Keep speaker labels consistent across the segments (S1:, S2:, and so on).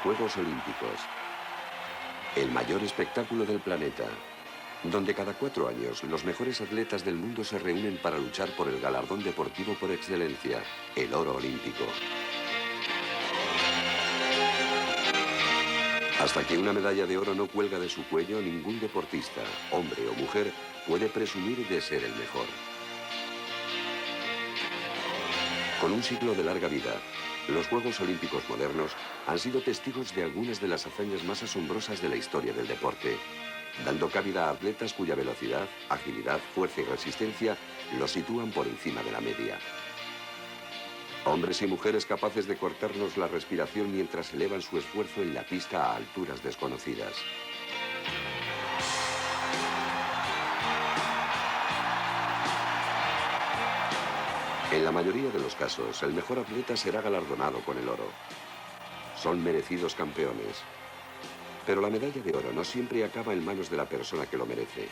S1: Juegos Olímpicos. El mayor espectáculo del planeta, donde cada 4 años los mejores atletas del mundo se reúnen para luchar por el galardón deportivo por excelencia, el oro olímpico. Hasta que una medalla de oro no cuelga de su cuello, ningún deportista, hombre o mujer, puede presumir de ser el mejor. Con un siglo de larga vida, los Juegos Olímpicos modernos han sido testigos de algunas de las hazañas más asombrosas de la historia del deporte, dando cabida a atletas cuya velocidad, agilidad, fuerza y resistencia los sitúan por encima de la media. Hombres y mujeres capaces de cortarnos la respiración mientras elevan su esfuerzo en la pista a alturas desconocidas. En la mayoría de los casos, el mejor atleta será galardonado con el oro. Son merecidos campeones. Pero la medalla de oro no siempre acaba en manos de la persona que lo merece.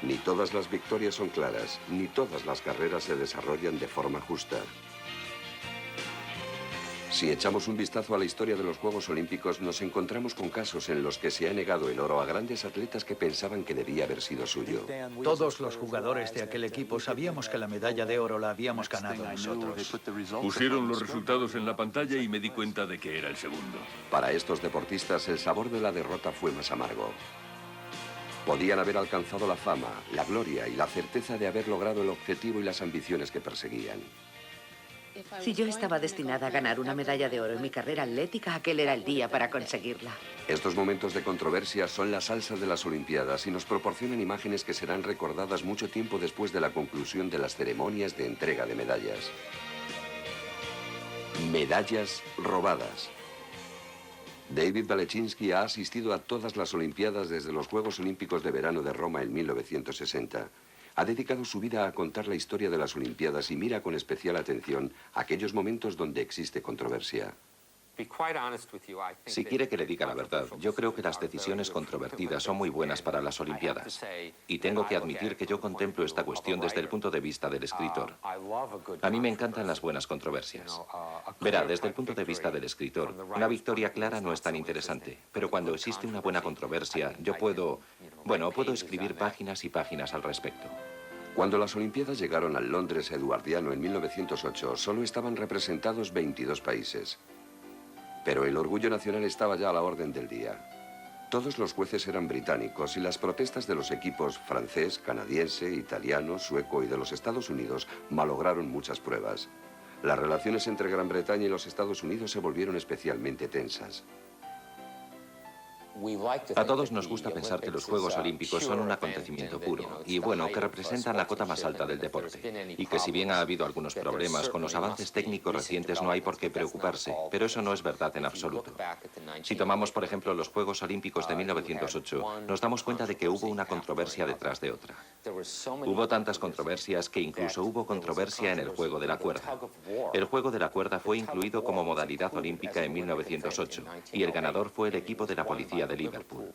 S1: Ni todas las victorias son claras, ni todas las carreras se desarrollan de forma justa. Si echamos un vistazo a la historia de los Juegos Olímpicos, nos encontramos con casos en los que se ha negado el oro a grandes atletas que pensaban que debía haber sido suyo.
S2: Todos los jugadores de aquel equipo sabíamos que la medalla de oro la habíamos ganado nosotros.
S3: Pusieron los resultados en la pantalla y me di cuenta de que era el segundo.
S1: Para estos deportistas, el sabor de la derrota fue más amargo. Podían haber alcanzado la fama, la gloria y la certeza de haber logrado el objetivo y las ambiciones que perseguían.
S4: Si yo estaba destinada a ganar una medalla de oro en mi carrera atlética, aquel era el día para conseguirla.
S1: Estos momentos de controversia son la salsa de las Olimpiadas y nos proporcionan imágenes que serán recordadas mucho tiempo después de la conclusión de las ceremonias de entrega de medallas. Medallas robadas. David Balechinsky ha asistido a todas las Olimpiadas desde los Juegos Olímpicos de Verano de Roma en 1960. Ha dedicado su vida a contar la historia de las Olimpiadas y mira con especial atención aquellos momentos donde existe controversia.
S5: Si quiere que le diga la verdad, yo creo que las decisiones controvertidas son muy buenas para las Olimpiadas. Y tengo que admitir que yo contemplo esta cuestión desde el punto de vista del escritor. A mí me encantan las buenas controversias. Verá, desde el punto de vista del escritor, una victoria clara no es tan interesante. Pero cuando existe una buena controversia, yo puedo escribir páginas y páginas al respecto.
S1: Cuando las Olimpiadas llegaron al Londres eduardiano en 1908, solo estaban representados 22 países. Pero el orgullo nacional estaba ya a la orden del día. Todos los jueces eran británicos y las protestas de los equipos francés, canadiense, italiano, sueco y de los Estados Unidos malograron muchas pruebas. Las relaciones entre Gran Bretaña y los Estados Unidos se volvieron especialmente tensas.
S5: A todos nos gusta pensar que los Juegos Olímpicos son un acontecimiento puro y bueno, que representan la cota más alta del deporte. Y que si bien ha habido algunos problemas con los avances técnicos recientes no hay por qué preocuparse, pero eso no es verdad en absoluto. Si tomamos por ejemplo los Juegos Olímpicos de 1908, nos damos cuenta de que hubo una controversia detrás de otra. Hubo tantas controversias que incluso hubo controversia en el juego de la cuerda. El juego de la cuerda fue incluido como modalidad olímpica en 1908 y el ganador fue el equipo de la policía de Liverpool.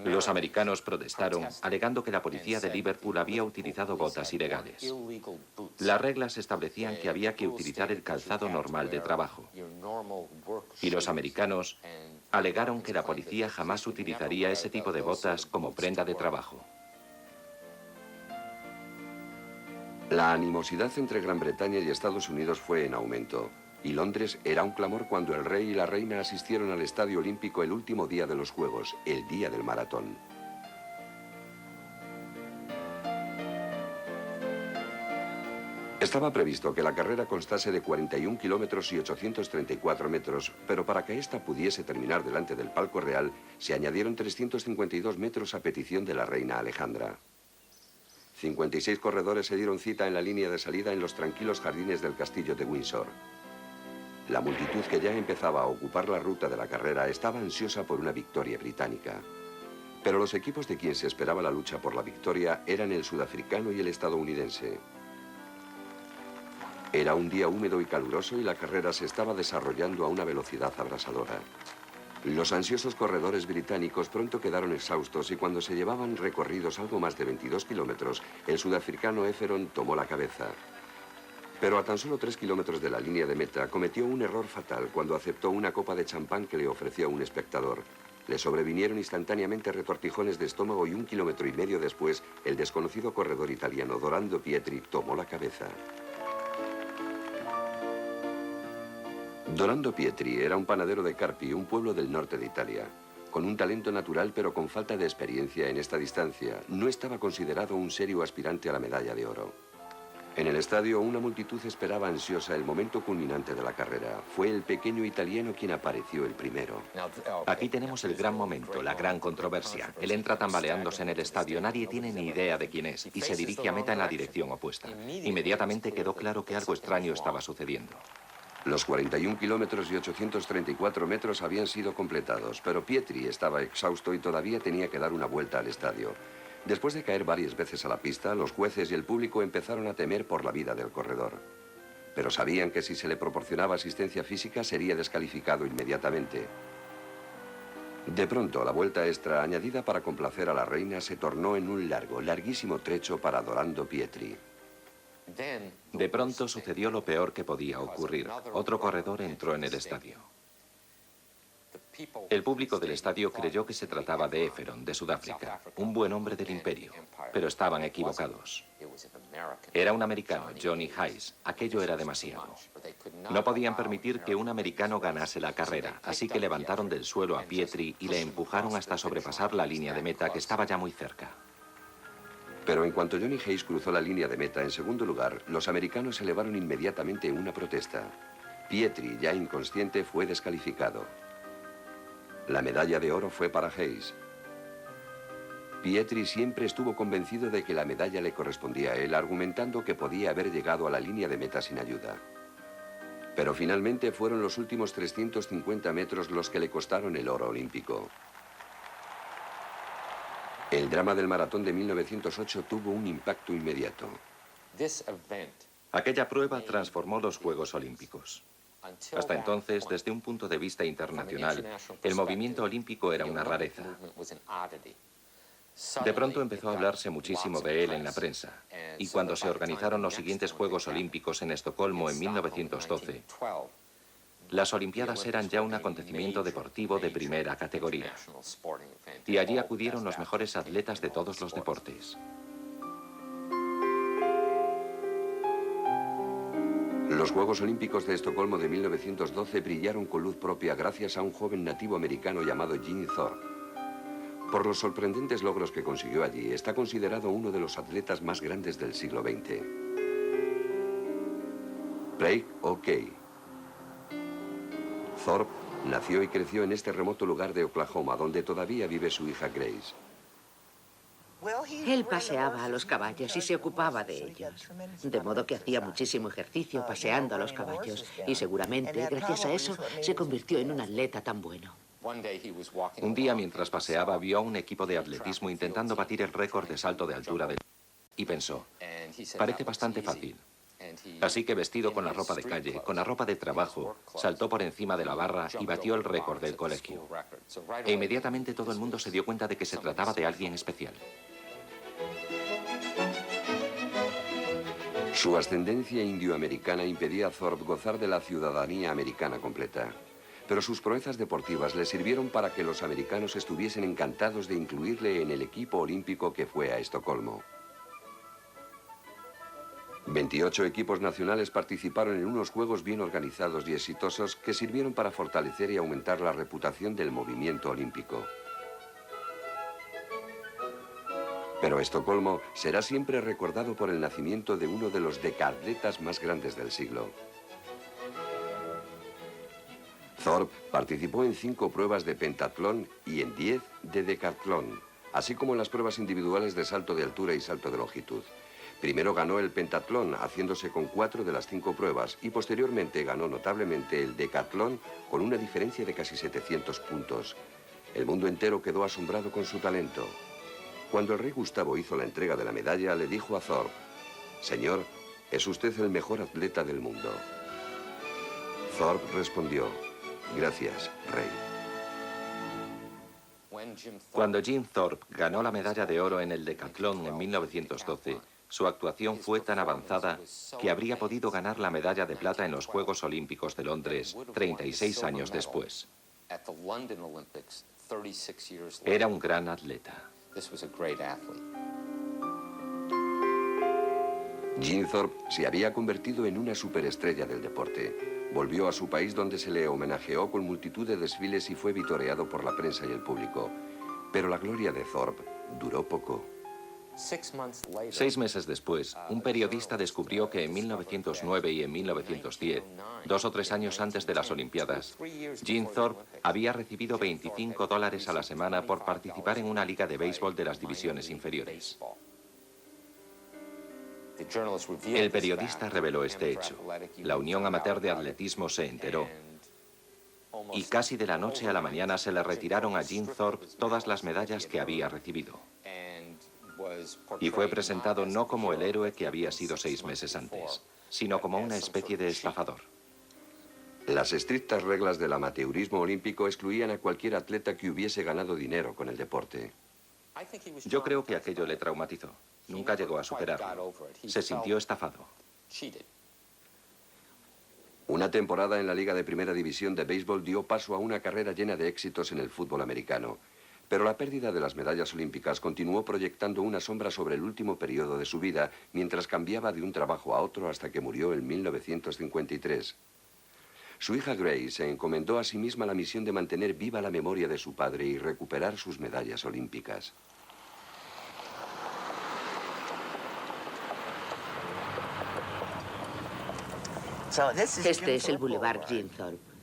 S5: Los americanos protestaron, alegando que la policía de Liverpool había utilizado botas ilegales. Las reglas establecían que había que utilizar el calzado normal de trabajo. Y los americanos alegaron que la policía jamás utilizaría ese tipo de botas como prenda de trabajo.
S1: La animosidad entre Gran Bretaña y Estados Unidos fue en aumento. Y Londres era un clamor cuando el rey y la reina asistieron al Estadio Olímpico el último día de los Juegos, el día del maratón. Estaba previsto que la carrera constase de 41 kilómetros y 834 metros, pero para que ésta pudiese terminar delante del palco real, se añadieron 352 metros a petición de la reina Alejandra. 56 corredores se dieron cita en la línea de salida en los tranquilos jardines del castillo de Windsor. La multitud que ya empezaba a ocupar la ruta de la carrera estaba ansiosa por una victoria británica. Pero los equipos de quien se esperaba la lucha por la victoria eran el sudafricano y el estadounidense. Era un día húmedo y caluroso y la carrera se estaba desarrollando a una velocidad abrasadora. Los ansiosos corredores británicos pronto quedaron exhaustos y cuando se llevaban recorridos algo más de 22 kilómetros, el sudafricano Efferon tomó la cabeza. Pero a tan solo 3 kilómetros de la línea de meta cometió un error fatal cuando aceptó una copa de champán que le ofreció un espectador. Le sobrevinieron instantáneamente retortijones de estómago y 1,5 kilómetros después, el desconocido corredor italiano Dorando Pietri tomó la cabeza. Dorando Pietri era un panadero de Carpi, un pueblo del norte de Italia. Con un talento natural pero con falta de experiencia en esta distancia, no estaba considerado un serio aspirante a la medalla de oro. En el estadio, una multitud esperaba ansiosa el momento culminante de la carrera. Fue el pequeño italiano quien apareció el primero.
S5: Aquí tenemos el gran momento, la gran controversia. Él entra tambaleándose en el estadio, nadie tiene ni idea de quién es, y se dirige a meta en la dirección opuesta. Inmediatamente quedó claro que algo extraño estaba sucediendo.
S1: Los 41 kilómetros y 834 metros habían sido completados, pero Pietri estaba exhausto y todavía tenía que dar una vuelta al estadio. Después de caer varias veces a la pista, los jueces y el público empezaron a temer por la vida del corredor. Pero sabían que si se le proporcionaba asistencia física sería descalificado inmediatamente. De pronto, la vuelta extra añadida para complacer a la reina se tornó en un larguísimo trecho para Dorando Pietri.
S5: De pronto sucedió lo peor que podía ocurrir. Otro corredor entró en el estadio. El público del estadio creyó que se trataba de Efferon, de Sudáfrica, un buen hombre del imperio, pero estaban equivocados. Era un americano, Johnny Hayes. Aquello era demasiado. No podían permitir que un americano ganase la carrera, así que levantaron del suelo a Pietri y le empujaron hasta sobrepasar la línea de meta, que estaba ya muy cerca.
S1: Pero en cuanto Johnny Hayes cruzó la línea de meta en segundo lugar, los americanos elevaron inmediatamente una protesta. Pietri, ya inconsciente, fue descalificado. La medalla de oro fue para Hayes. Pietri siempre estuvo convencido de que la medalla le correspondía a él, argumentando que podía haber llegado a la línea de meta sin ayuda. Pero finalmente fueron los últimos 350 metros los que le costaron el oro olímpico. El drama del maratón de 1908 tuvo un impacto inmediato.
S5: Aquella prueba transformó los Juegos Olímpicos. Hasta entonces, desde un punto de vista internacional, el movimiento olímpico era una rareza. De pronto empezó a hablarse muchísimo de él en la prensa, y cuando se organizaron los siguientes Juegos Olímpicos en Estocolmo en 1912, las Olimpiadas eran ya un acontecimiento deportivo de primera categoría. Y allí acudieron los mejores atletas de todos los deportes.
S1: Los Juegos Olímpicos de Estocolmo de 1912 brillaron con luz propia gracias a un joven nativo americano llamado Jim Thorpe. Por los sorprendentes logros que consiguió allí, está considerado uno de los atletas más grandes del siglo XX. Craig O'Kay. Thorpe nació y creció en este remoto lugar de Oklahoma, donde todavía vive su hija Grace.
S4: Él paseaba a los caballos y se ocupaba de ellos. De modo que hacía muchísimo ejercicio paseando a los caballos. Y seguramente, gracias a eso, se convirtió en un atleta tan bueno.
S5: Un día, mientras paseaba, vio a un equipo de atletismo intentando batir el récord de salto de altura del... Y pensó, parece bastante fácil. Así que, vestido con la ropa de calle, con la ropa de trabajo, saltó por encima de la barra y batió el récord del colegio. E inmediatamente todo el mundo se dio cuenta de que se trataba de alguien especial.
S1: Su ascendencia indioamericana impedía a Thorpe gozar de la ciudadanía americana completa. Pero sus proezas deportivas le sirvieron para que los americanos estuviesen encantados de incluirle en el equipo olímpico que fue a Estocolmo. 28 equipos nacionales participaron en unos juegos bien organizados y exitosos que sirvieron para fortalecer y aumentar la reputación del movimiento olímpico. Pero Estocolmo será siempre recordado por el nacimiento de uno de los decaatletas más grandes del siglo. Thorpe participó en 5 pruebas de pentatlón y en 10 de decatlón, así como en las pruebas individuales de salto de altura y salto de longitud. Primero ganó el pentatlón, haciéndose con 4 de las 5 pruebas, y posteriormente ganó notablemente el decatlón con una diferencia de casi 700 puntos. El mundo entero quedó asombrado con su talento. Cuando el rey Gustavo hizo la entrega de la medalla, le dijo a Thorpe, «Señor, es usted el mejor atleta del mundo». Thorpe respondió, «Gracias, rey».
S5: Cuando Jim Thorpe ganó la medalla de oro en el decatlón en 1912, Su actuación fue tan avanzada que habría podido ganar la medalla de plata en los Juegos Olímpicos de Londres 36 años después. Era un gran atleta.
S1: Jean Thorpe se había convertido en una superestrella del deporte. Volvió a su país donde se le homenajeó con multitud de desfiles y fue vitoreado por la prensa y el público. Pero la gloria de Thorpe duró poco.
S5: 6 meses después, un periodista descubrió que en 1909 y en 1910, 2 o 3 años antes de las Olimpiadas, Jean Thorpe había recibido $25 a la semana por participar en una liga de béisbol de las divisiones inferiores. El periodista reveló este hecho. La Unión Amateur de Atletismo se enteró y casi de la noche a la mañana se le retiraron a Jean Thorpe todas las medallas que había recibido. Y fue presentado no como el héroe que había sido 6 meses antes, sino como una especie de estafador.
S1: Las estrictas reglas del amateurismo olímpico excluían a cualquier atleta que hubiese ganado dinero con el deporte.
S5: Yo creo que aquello le traumatizó. Nunca llegó a superarlo. Se sintió estafado.
S1: Una temporada en la Liga de Primera División de Béisbol dio paso a una carrera llena de éxitos en el fútbol americano. Pero la pérdida de las medallas olímpicas continuó proyectando una sombra sobre el último periodo de su vida, mientras cambiaba de un trabajo a otro hasta que murió en 1953. Su hija Grace se encomendó a sí misma la misión de mantener viva la memoria de su padre y recuperar sus medallas olímpicas.
S4: Este es el Boulevard Jean Thorpe.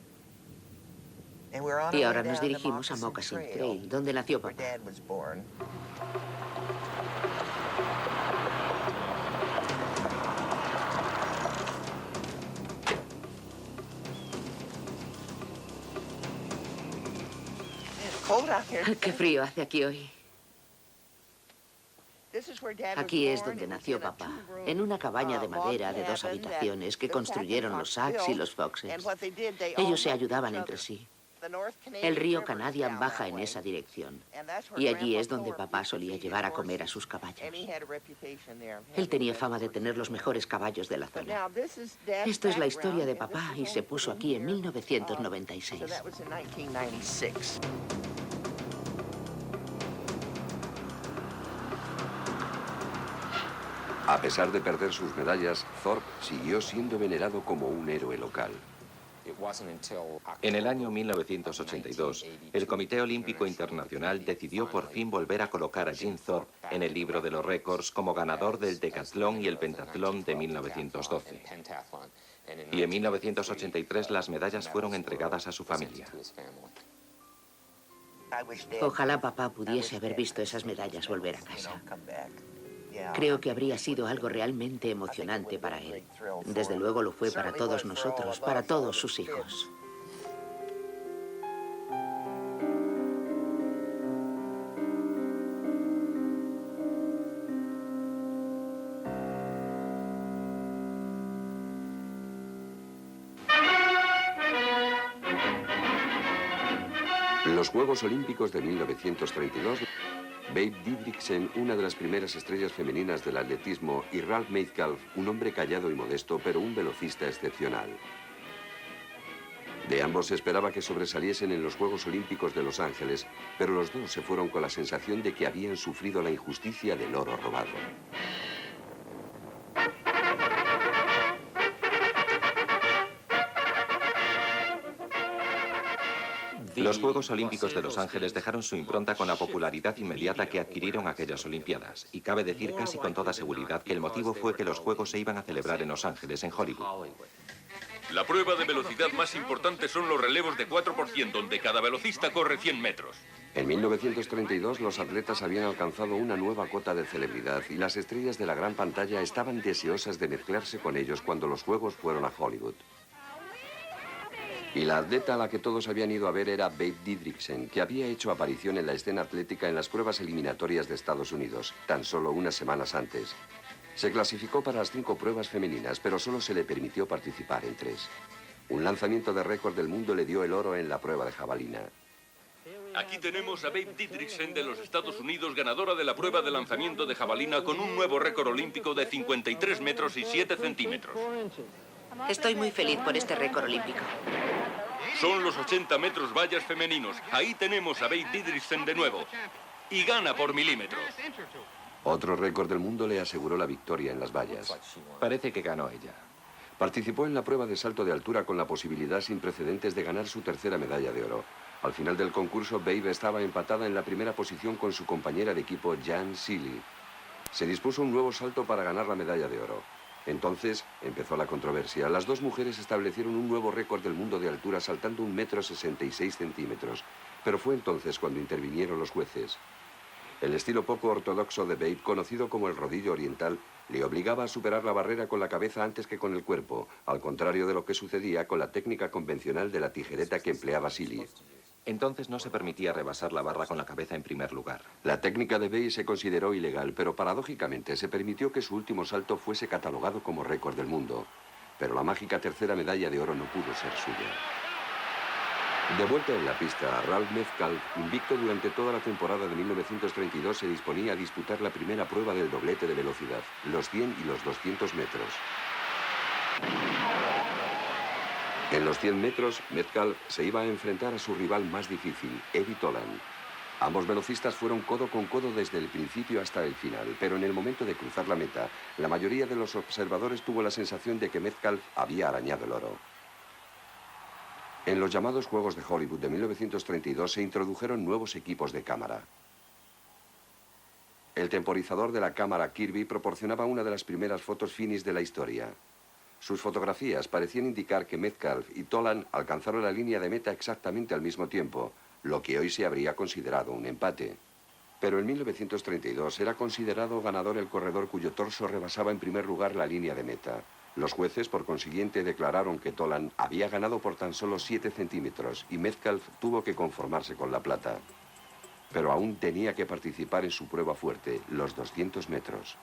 S4: Y ahora nos dirigimos a Moccasin Trail, donde nació papá. Qué frío hace aquí hoy. Aquí es donde nació papá, en una cabaña de madera de 2 habitaciones que construyeron los Sacks y los Foxes. Ellos se ayudaban entre sí. El río Canadian baja en esa dirección, y allí es donde papá solía llevar a comer a sus caballos. Él tenía fama de tener los mejores caballos de la zona. Esto es la historia de papá y se puso aquí en 1996.
S1: A pesar de perder sus medallas, Thorpe siguió siendo venerado como un héroe local.
S5: En el año 1982, el Comité Olímpico Internacional decidió por fin volver a colocar a Jean Thorpe en el libro de los récords como ganador del decatlón y el pentatlón de 1912. Y en 1983 las medallas fueron entregadas a su familia.
S4: Ojalá papá pudiese haber visto esas medallas volver a casa. Creo que habría sido algo realmente emocionante para él. Desde luego lo fue para todos nosotros, para todos sus hijos.
S1: Los Juegos Olímpicos de 1932... Babe Didriksen, una de las primeras estrellas femeninas del atletismo, y Ralph Metcalfe, un hombre callado y modesto, pero un velocista excepcional. De ambos se esperaba que sobresaliesen en los Juegos Olímpicos de Los Ángeles, pero los dos se fueron con la sensación de que habían sufrido la injusticia del oro robado.
S5: Los Juegos Olímpicos de Los Ángeles dejaron su impronta con la popularidad inmediata que adquirieron aquellas Olimpiadas. Y cabe decir casi con toda seguridad que el motivo fue que los Juegos se iban a celebrar en Los Ángeles, en Hollywood.
S3: La prueba de velocidad más importante son los relevos de 4%, donde cada velocista corre 100 metros.
S1: En 1932 los atletas habían alcanzado una nueva cota de celebridad y las estrellas de la gran pantalla estaban deseosas de mezclarse con ellos cuando los Juegos fueron a Hollywood. Y la atleta a la que todos habían ido a ver era Babe Didriksen, que había hecho aparición en la escena atlética en las pruebas eliminatorias de Estados Unidos, tan solo unas semanas antes. Se clasificó para las 5 pruebas femeninas, pero solo se le permitió participar en 3. Un lanzamiento de récord del mundo le dio el oro en la prueba de jabalina.
S3: Aquí tenemos a Babe Didriksen de los Estados Unidos, ganadora de la prueba de lanzamiento de jabalina con un nuevo récord olímpico de 53 metros y 7 centímetros.
S4: Estoy muy feliz por este récord olímpico.
S3: Son los 80 metros vallas femeninos. Ahí tenemos a Babe Didriksen de nuevo. Y gana por milímetros.
S1: Otro récord del mundo le aseguró la victoria en las vallas.
S5: Parece que ganó ella.
S1: Participó en la prueba de salto de altura con la posibilidad sin precedentes de ganar su tercera medalla de oro. Al final del concurso, Babe estaba empatada en la primera posición con su compañera de equipo, Jan Seely. Se dispuso un nuevo salto para ganar la medalla de oro. Entonces empezó la controversia. Las dos mujeres establecieron un nuevo récord del mundo de altura saltando 1,66 m. Pero fue entonces cuando intervinieron los jueces. El estilo poco ortodoxo de Babe, conocido como el rodillo oriental, le obligaba a superar la barrera con la cabeza antes que con el cuerpo, al contrario de lo que sucedía con la técnica convencional de la tijereta que empleaba Seely.
S5: Entonces no se permitía rebasar la barra con la cabeza en primer lugar.
S1: La técnica de Babe se consideró ilegal, pero paradójicamente se permitió que su último salto fuese catalogado como récord del mundo. Pero la mágica tercera medalla de oro no pudo ser suya. De vuelta en la pista, Ralph Metcalfe, invicto durante toda la temporada de 1932, se disponía a disputar la primera prueba del doblete de velocidad, los 100 y los 200 metros. En los 100 metros, Metcalfe se iba a enfrentar a su rival más difícil, Eddie Toland. Ambos velocistas fueron codo con codo desde el principio hasta el final, pero en el momento de cruzar la meta, la mayoría de los observadores tuvo la sensación de que Metcalfe había arañado el oro. En los llamados Juegos de Hollywood de 1932 se introdujeron nuevos equipos de cámara. El temporizador de la cámara Kirby proporcionaba una de las primeras fotos finis de la historia. Sus fotografías parecían indicar que Metcalfe y Toland alcanzaron la línea de meta exactamente al mismo tiempo, lo que hoy se habría considerado un empate. Pero en 1932 era considerado ganador el corredor cuyo torso rebasaba en primer lugar la línea de meta. Los jueces, por consiguiente, declararon que Toland había ganado por tan solo 7 centímetros y Metcalfe tuvo que conformarse con la plata. Pero aún tenía que participar en su prueba fuerte, los 200 metros.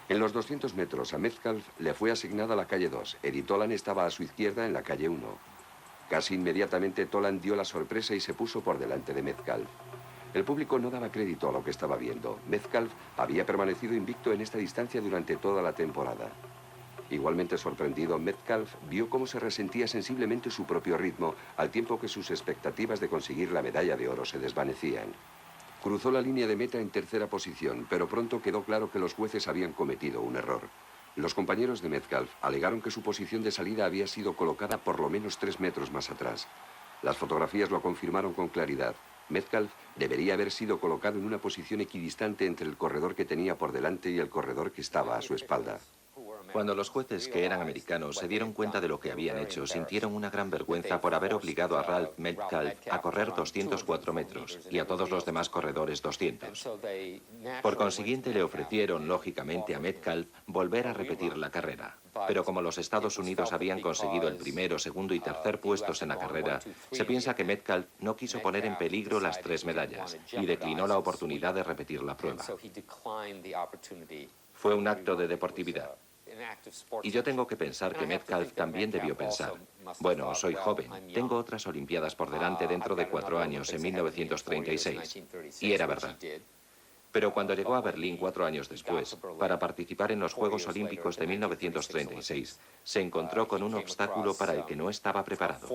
S1: En los 200 metros a Metcalfe le fue asignada la calle 2. Eddie Toland estaba a su izquierda en la calle 1. Casi inmediatamente Toland dio la sorpresa y se puso por delante de Metcalfe. El público no daba crédito a lo que estaba viendo. Metcalfe había permanecido invicto en esta distancia durante toda la temporada. Igualmente sorprendido, Metcalfe vio cómo se resentía sensiblemente su propio ritmo, al tiempo que sus expectativas de conseguir la medalla de oro se desvanecían. Cruzó la línea de meta en tercera posición, pero pronto quedó claro que los jueces habían cometido un error. Los compañeros de Metcalfe alegaron que su posición de salida había sido colocada por lo menos 3 metros más atrás. Las fotografías lo confirmaron con claridad. Metcalfe debería haber sido colocado en una posición equidistante entre el corredor que tenía por delante y el corredor que estaba a su espalda.
S5: Cuando los jueces, que eran americanos, se dieron cuenta de lo que habían hecho, sintieron una gran vergüenza por haber obligado a Ralph Metcalfe a correr 204 metros y a todos los demás corredores 200. Por consiguiente, le ofrecieron, lógicamente, a Metcalfe volver a repetir la carrera. Pero como los Estados Unidos habían conseguido el primero, segundo y tercer puestos en la carrera, se piensa que Metcalfe no quiso poner en peligro las 3 medallas y declinó la oportunidad de repetir la prueba. Fue un acto de deportividad. Y yo tengo que pensar que Metcalfe también debió pensar, bueno, soy joven, tengo otras Olimpiadas por delante dentro de 4 años, en 1936. Y era verdad. Pero cuando llegó a Berlín 4 años después, para participar en los Juegos Olímpicos de 1936, se encontró con un obstáculo para el que no estaba preparado.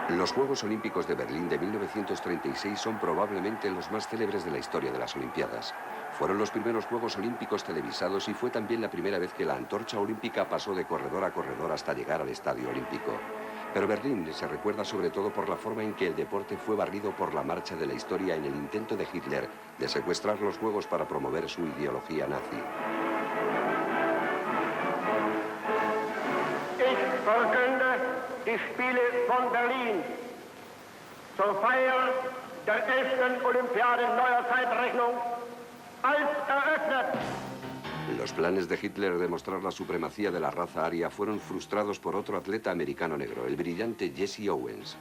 S1: Los Juegos Olímpicos de Berlín de 1936 son probablemente los más célebres de la historia de las Olimpiadas. Fueron los primeros Juegos Olímpicos televisados y fue también la primera vez que la antorcha olímpica pasó de corredor a corredor hasta llegar al Estadio Olímpico. Pero Berlín se recuerda sobre todo por la forma en que el deporte fue barrido por la marcha de la historia en el intento de Hitler de secuestrar los Juegos para promover su ideología nazi.
S6: Die Spiele von Berlin zur Feier der 11. Olympiade neuer Zeitrechnung als eröffnet.
S1: Los planes de Hitler de mostrar la supremacía de la raza aria fueron frustrados por otro atleta americano negro, el brillante Jesse Owens.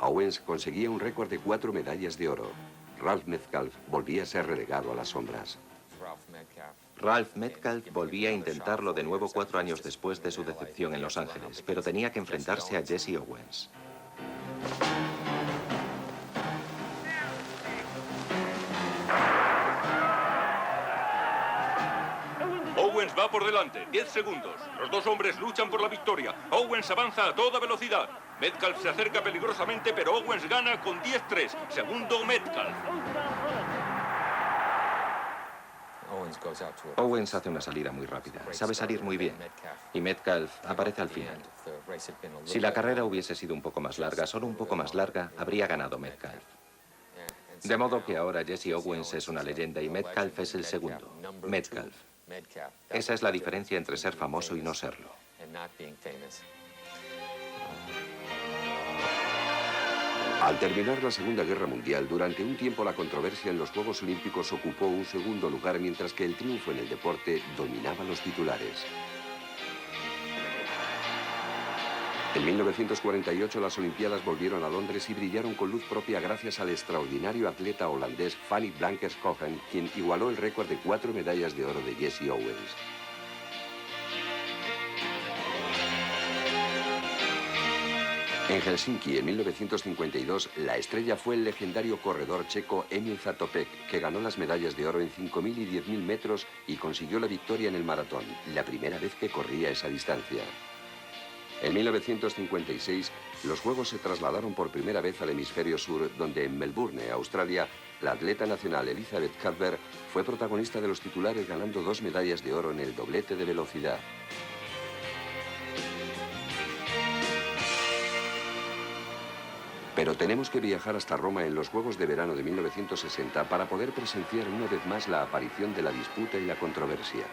S1: Owens conseguía un récord de 4 medallas de oro. Ralph Metcalfe volvía a ser relegado a las sombras.
S5: Ralph Metcalfe volvía a intentarlo de nuevo 4 años después de su decepción en Los Ángeles, pero tenía que enfrentarse a Jesse Owens.
S3: Owens va por delante, 10 segundos. Los dos hombres luchan por la victoria. Owens avanza a toda velocidad. Metcalfe se acerca peligrosamente, pero Owens gana con 10-3. Segundo, Metcalfe.
S5: Owens hace una salida muy rápida, sabe salir muy bien, y Metcalfe aparece al final. Si la carrera hubiese sido un poco más larga, solo un poco más larga, habría ganado Metcalfe. De modo que ahora Jesse Owens es una leyenda y Metcalfe es el segundo. Metcalfe. Esa es la diferencia entre ser famoso y no serlo.
S1: Al terminar la Segunda Guerra Mundial, durante un tiempo la controversia en los Juegos Olímpicos ocupó un segundo lugar, mientras que el triunfo en el deporte dominaba los titulares. En 1948 las Olimpiadas volvieron a Londres y brillaron con luz propia gracias al extraordinario atleta holandés Fanny Blankers-Kochen, quien igualó el récord de 4 medallas de oro de Jesse Owens. En Helsinki, en 1952, la estrella fue el legendario corredor checo Emil Zatopek, que ganó las medallas de oro en 5.000 y 10.000 metros y consiguió la victoria en el maratón, la primera vez que corría esa distancia. En 1956, los Juegos se trasladaron por primera vez al hemisferio sur, donde en Melbourne, Australia, la atleta nacional Elizabeth Cuthbert fue protagonista de los titulares ganando 2 medallas de oro en el doblete de velocidad. Pero tenemos que viajar hasta Roma en los Juegos de Verano de 1960 para poder presenciar una vez más la aparición de la disputa y la controversia.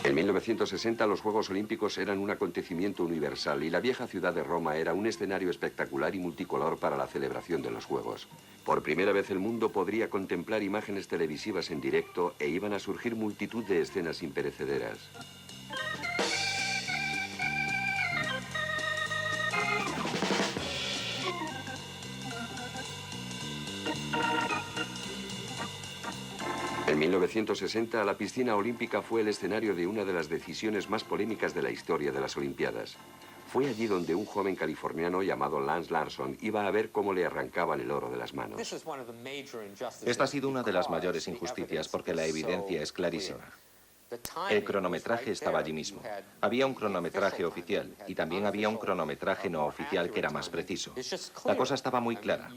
S1: En 1960 los Juegos Olímpicos eran un acontecimiento universal y la vieja ciudad de Roma era un escenario espectacular y multicolor para la celebración de los Juegos. Por primera vez el mundo podría contemplar imágenes televisivas en directo e iban a surgir multitud de escenas imperecederas. En 1960, la piscina olímpica fue el escenario de una de las decisiones más polémicas de la historia de las Olimpiadas. Fue allí donde un joven californiano llamado Lance Larson iba a ver cómo le arrancaban el oro de las manos.
S5: Esta ha sido una de las mayores injusticias porque la evidencia es clarísima. El cronometraje estaba allí mismo. Había un cronometraje oficial y también había un cronometraje no oficial que era más preciso. La cosa estaba muy clara.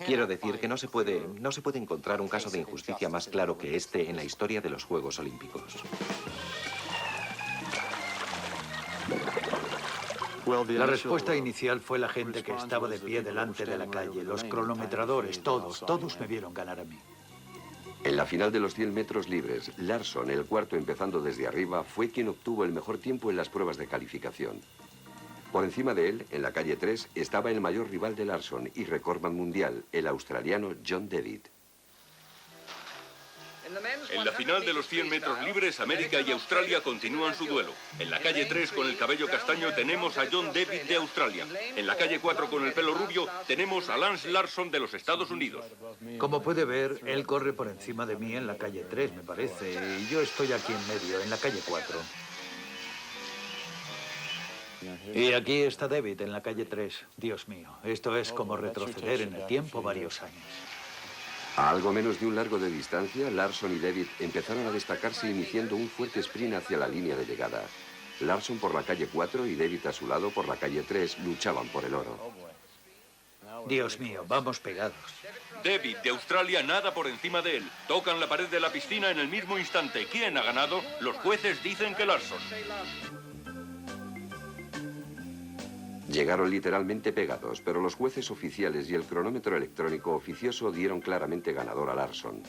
S5: Quiero decir que no se puede encontrar un caso de injusticia más claro que este en la historia de los Juegos Olímpicos.
S2: La respuesta inicial fue la gente que estaba de pie delante de la calle, los cronometradores, todos me vieron ganar a mí.
S1: En la final de los 100 metros libres, Larson, el cuarto empezando desde arriba, fue quien obtuvo el mejor tiempo en las pruebas de calificación. Por encima de él, en la calle 3, estaba el mayor rival de Larson y recordman mundial, el australiano John Devitt.
S3: En la final de los 100 metros libres, América y Australia continúan su duelo. En la calle 3, con el cabello castaño, tenemos a John Devitt de Australia. En la calle 4, con el pelo rubio, tenemos a Lance Larson de los Estados Unidos.
S2: Como puede ver, él corre por encima de mí en la calle 3, me parece, y yo estoy aquí en medio, en la calle 4. Y aquí está Devitt en la calle 3. Dios mío, esto es como retroceder en el tiempo varios años.
S1: A algo menos de un largo de distancia, Larson y Devitt empezaron a destacarse iniciando un fuerte sprint hacia la línea de llegada. Larson por la calle 4 y Devitt a su lado por la calle 3 luchaban por el oro.
S2: Dios mío, vamos pegados.
S3: Devitt de Australia nada por encima de él. Tocan la pared de la piscina en el mismo instante. ¿Quién ha ganado? Los jueces dicen que Larson.
S1: Llegaron literalmente pegados, pero los jueces oficiales y el cronómetro electrónico oficioso dieron claramente ganador a Larson.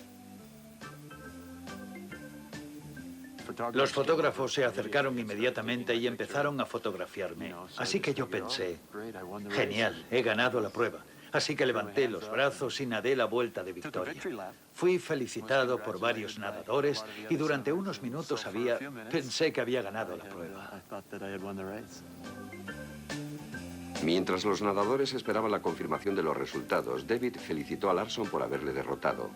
S2: Los fotógrafos se acercaron inmediatamente y empezaron a fotografiarme. Así que yo pensé, genial, he ganado la prueba. Así que levanté los brazos y nadé la vuelta de victoria. Fui felicitado por varios nadadores y durante unos minutos pensé que había ganado la prueba.
S1: Mientras los nadadores esperaban la confirmación de los resultados, David felicitó a Larsson por haberle derrotado.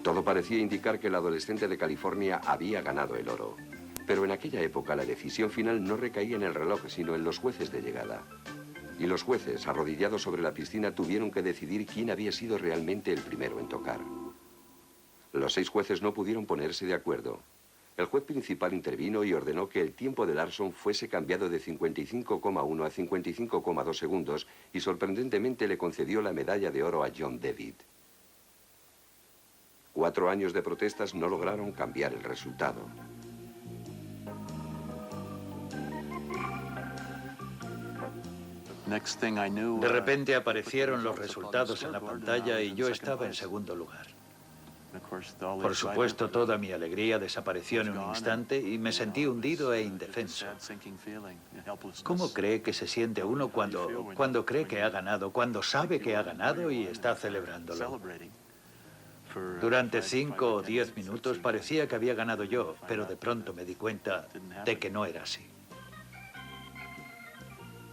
S1: Todo parecía indicar que el adolescente de California había ganado el oro. Pero en aquella época la decisión final no recaía en el reloj, sino en los jueces de llegada. Y los jueces, arrodillados sobre la piscina, tuvieron que decidir quién había sido realmente el primero en tocar. Los 6 jueces no pudieron ponerse de acuerdo. El juez principal intervino y ordenó que el tiempo de Larsson fuese cambiado de 55,1 a 55,2 segundos y sorprendentemente le concedió la medalla de oro a John David. 4 años de protestas no lograron cambiar el resultado.
S2: De repente aparecieron los resultados en la pantalla y yo estaba en segundo lugar. Por supuesto, toda mi alegría desapareció en un instante y me sentí hundido e indefenso. ¿Cómo cree que se siente uno cuando cree que ha ganado, cuando sabe que ha ganado y está celebrándolo? Durante 5 o 10 minutos parecía que había ganado yo, pero de pronto me di cuenta de que no era así.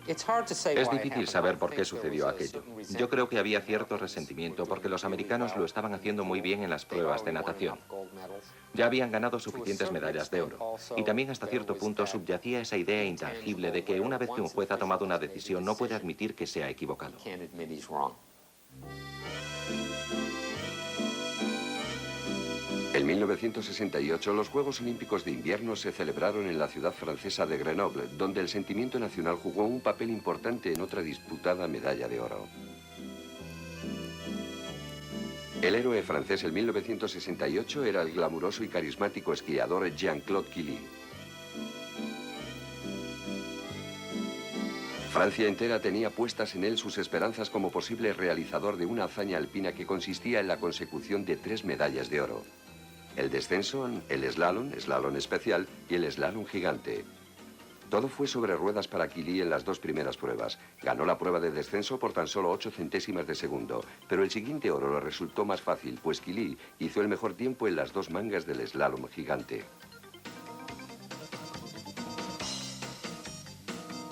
S5: Es difícil saber por qué sucedió aquello. Yo creo que había cierto resentimiento porque los americanos lo estaban haciendo muy bien en las pruebas de natación. Ya habían ganado suficientes medallas de oro. Y también hasta cierto punto subyacía esa idea intangible de que una vez que un juez ha tomado una decisión no puede admitir que se ha equivocado.
S1: En 1968, los Juegos Olímpicos de Invierno se celebraron en la ciudad francesa de Grenoble, donde el sentimiento nacional jugó un papel importante en otra disputada medalla de oro. El héroe francés en 1968 era el glamuroso y carismático esquiador Jean-Claude Killy. Francia entera tenía puestas en él sus esperanzas como posible realizador de una hazaña alpina que consistía en la consecución de 3 medallas de oro. El descenso, el slalom especial y el slalom gigante. Todo fue sobre ruedas para Killy en las 2 primeras pruebas. Ganó la prueba de descenso por tan solo 8 centésimas de segundo, pero el siguiente oro le resultó más fácil, pues Killy hizo el mejor tiempo en las 2 mangas del slalom gigante.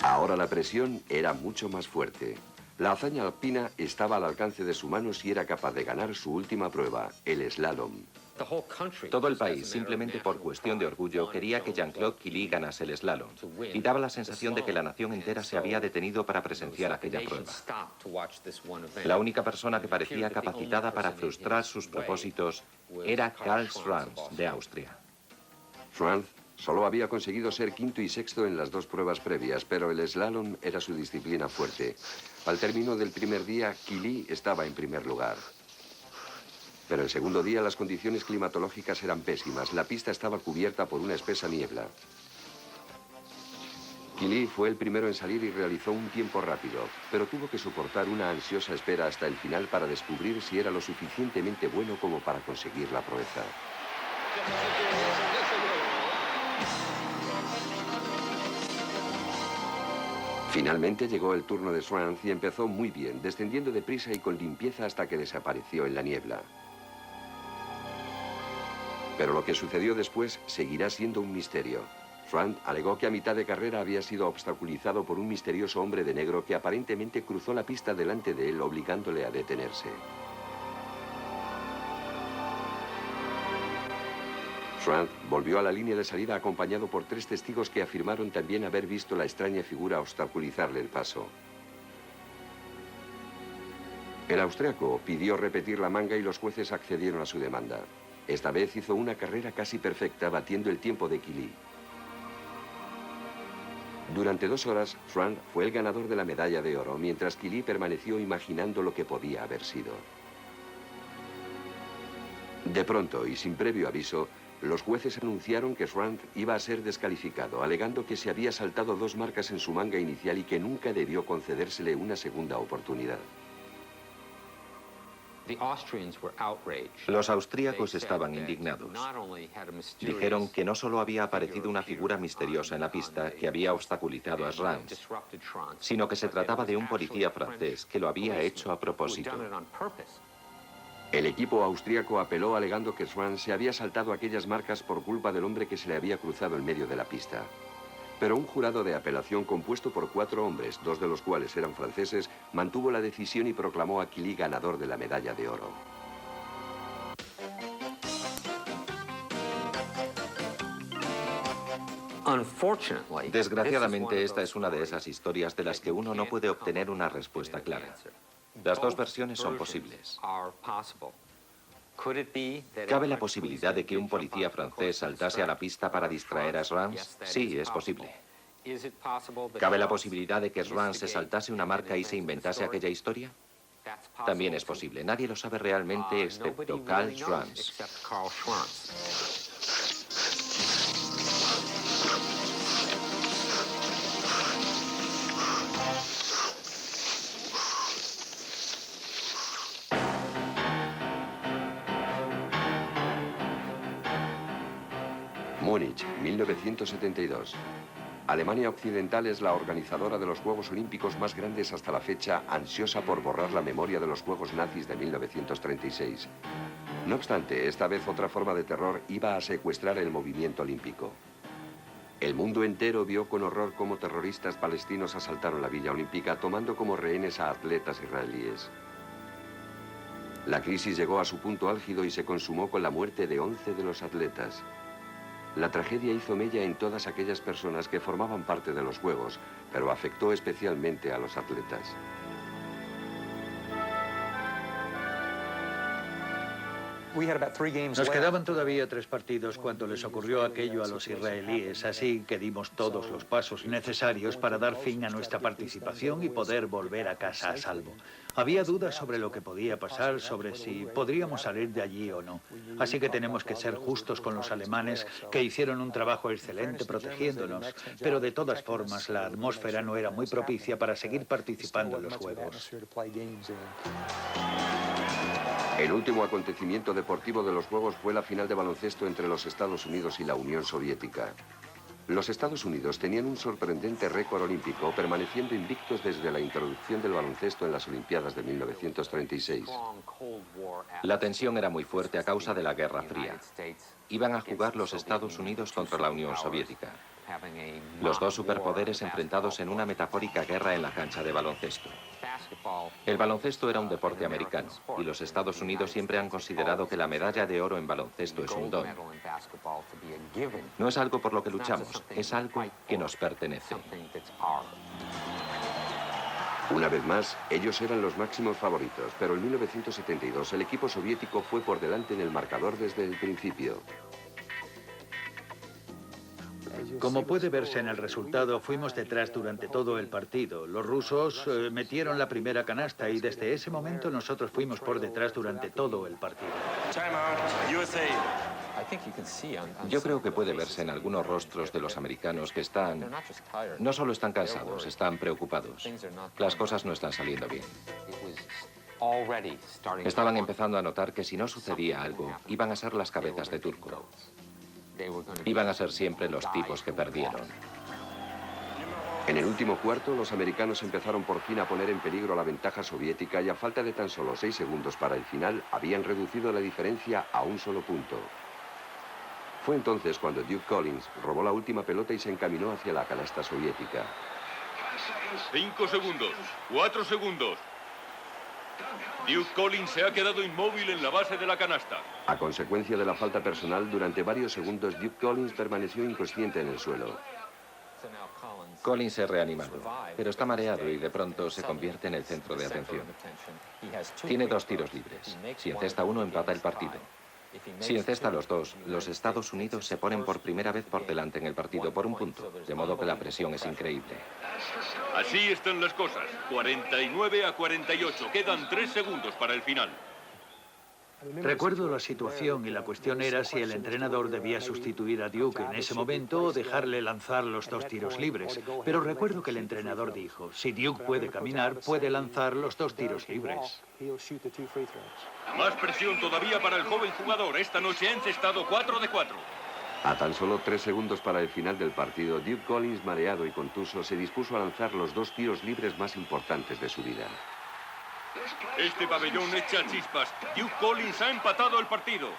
S1: Ahora la presión era mucho más fuerte. La hazaña alpina estaba al alcance de su mano si era capaz de ganar su última prueba, el slalom.
S5: Todo el país, simplemente por cuestión de orgullo, quería que Jean-Claude Killy ganase el slalom. Y daba la sensación de que la nación entera se había detenido para presenciar aquella prueba. La única persona que parecía capacitada para frustrar sus propósitos era Karl Schranz, de Austria.
S1: Schranz solo había conseguido ser quinto y sexto en las 2 pruebas previas, pero el slalom era su disciplina fuerte. Al término del primer día, Killy estaba en primer lugar. Pero el segundo día las condiciones climatológicas eran pésimas. La pista estaba cubierta por una espesa niebla. Killy fue el primero en salir y realizó un tiempo rápido, pero tuvo que soportar una ansiosa espera hasta el final para descubrir si era lo suficientemente bueno como para conseguir la proeza. Finalmente llegó el turno de Schranz y empezó muy bien, descendiendo deprisa y con limpieza hasta que desapareció en la niebla. Pero lo que sucedió después seguirá siendo un misterio. Schranz alegó que a mitad de carrera había sido obstaculizado por un misterioso hombre de negro que aparentemente cruzó la pista delante de él, obligándole a detenerse. Schranz volvió a la línea de salida acompañado por 3 testigos que afirmaron también haber visto la extraña figura obstaculizarle el paso. El austriaco pidió repetir la manga y los jueces accedieron a su demanda. Esta vez hizo una carrera casi perfecta, batiendo el tiempo de Killy. Durante 2 horas, Schranz fue el ganador de la medalla de oro, mientras Killy permaneció imaginando lo que podía haber sido. De pronto, y sin previo aviso, los jueces anunciaron que Schranz iba a ser descalificado, alegando que se había saltado 2 marcas en su manga inicial y que nunca debió concedérsele una segunda oportunidad.
S5: Los austríacos estaban indignados. Dijeron que no solo había aparecido una figura misteriosa en la pista que había obstaculizado a Schranz, sino que se trataba de un policía francés que lo había hecho a propósito.
S1: El equipo austríaco apeló alegando que Schranz se había saltado aquellas marcas por culpa del hombre que se le había cruzado en medio de la pista. Pero un jurado de apelación compuesto por 4 hombres, 2 de los cuales eran franceses, mantuvo la decisión y proclamó a Killy ganador de la medalla de oro.
S5: Desgraciadamente, esta es una de esas historias de las que uno no puede obtener una respuesta clara. Las dos versiones son posibles. ¿Cabe la posibilidad de que un policía francés saltase a la pista para distraer a Srans? Sí, es posible. ¿Cabe la posibilidad de que Srans se saltase una marca y se inventase aquella historia? También es posible. Nadie lo sabe realmente excepto Karl Srans.
S1: Múnich, 1972. Alemania Occidental es la organizadora de los Juegos Olímpicos más grandes hasta la fecha, ansiosa por borrar la memoria de los Juegos nazis de 1936. No obstante, esta vez otra forma de terror iba a secuestrar el movimiento olímpico. El mundo entero vio con horror cómo terroristas palestinos asaltaron la Villa Olímpica tomando como rehenes a atletas israelíes. La crisis llegó a su punto álgido y se consumó con la muerte de 11 de los atletas. La tragedia hizo mella en todas aquellas personas que formaban parte de los Juegos, pero afectó especialmente a los atletas.
S2: Nos quedaban todavía 3 partidos cuando les ocurrió aquello a los israelíes, así que dimos todos los pasos necesarios para dar fin a nuestra participación y poder volver a casa a salvo. Había dudas sobre lo que podía pasar, sobre si podríamos salir de allí o no. Así que tenemos que ser justos con los alemanes, que hicieron un trabajo excelente protegiéndonos, pero de todas formas la atmósfera no era muy propicia para seguir participando en los Juegos.
S1: El último acontecimiento deportivo de los Juegos fue la final de baloncesto entre los Estados Unidos y la Unión Soviética. Los Estados Unidos tenían un sorprendente récord olímpico, permaneciendo invictos desde la introducción del baloncesto en las Olimpiadas de 1936.
S5: La tensión era muy fuerte a causa de la Guerra Fría. Iban a jugar los Estados Unidos contra la Unión Soviética. Los dos superpoderes enfrentados en una metafórica guerra en la cancha de baloncesto. El baloncesto era un deporte americano y los Estados Unidos siempre han considerado que la medalla de oro en baloncesto es un don. No es algo por lo que luchamos, es algo que nos pertenece.
S1: Una vez más, ellos eran los máximos favoritos, pero en 1972 el equipo soviético fue por delante en el marcador desde el principio.
S2: Como puede verse en el resultado, fuimos detrás durante todo el partido. Los rusos metieron la primera canasta y desde ese momento nosotros fuimos por detrás durante todo el partido.
S5: Yo creo que puede verse en algunos rostros de los americanos que no solo están cansados, están preocupados. Las cosas no están saliendo bien. Estaban empezando a notar que si no sucedía algo, iban a ser las cabezas de turco. Iban a ser siempre los tipos que perdieron.
S1: En el último cuarto, los americanos empezaron por fin a poner en peligro la ventaja soviética y a falta de tan solo 6 segundos para el final, habían reducido la diferencia a un solo punto. Fue entonces cuando Duke Collins robó la última pelota y se encaminó hacia la canasta soviética.
S3: 5 segundos, 4 segundos. Duke Collins se ha quedado inmóvil en la base de la canasta.
S1: A consecuencia de la falta personal, durante varios segundos Duke Collins permaneció inconsciente en el suelo.
S5: Collins se ha reanimado, pero está mareado y de pronto se convierte en el centro de atención. Tiene 2 tiros libres. Si encesta uno, empata el partido. Si encesta los 2, los Estados Unidos se ponen por primera vez por delante en el partido por un punto, de modo que la presión es increíble.
S3: Así están las cosas. 49-48. Quedan 3 segundos para el final.
S2: Recuerdo la situación y la cuestión era si el entrenador debía sustituir a Duke en ese momento o dejarle lanzar los 2 tiros libres. Pero recuerdo que el entrenador dijo, si Duke puede caminar, puede lanzar los 2 tiros libres.
S3: Más presión todavía para el joven jugador. Esta noche ha encestado 4 de 4.
S1: A tan solo 3 segundos para el final del partido, Duke Collins, mareado y contuso, se dispuso a lanzar los 2 tiros libres más importantes de su vida.
S3: Este pabellón echa chispas. Duke Collins ha empatado el partido.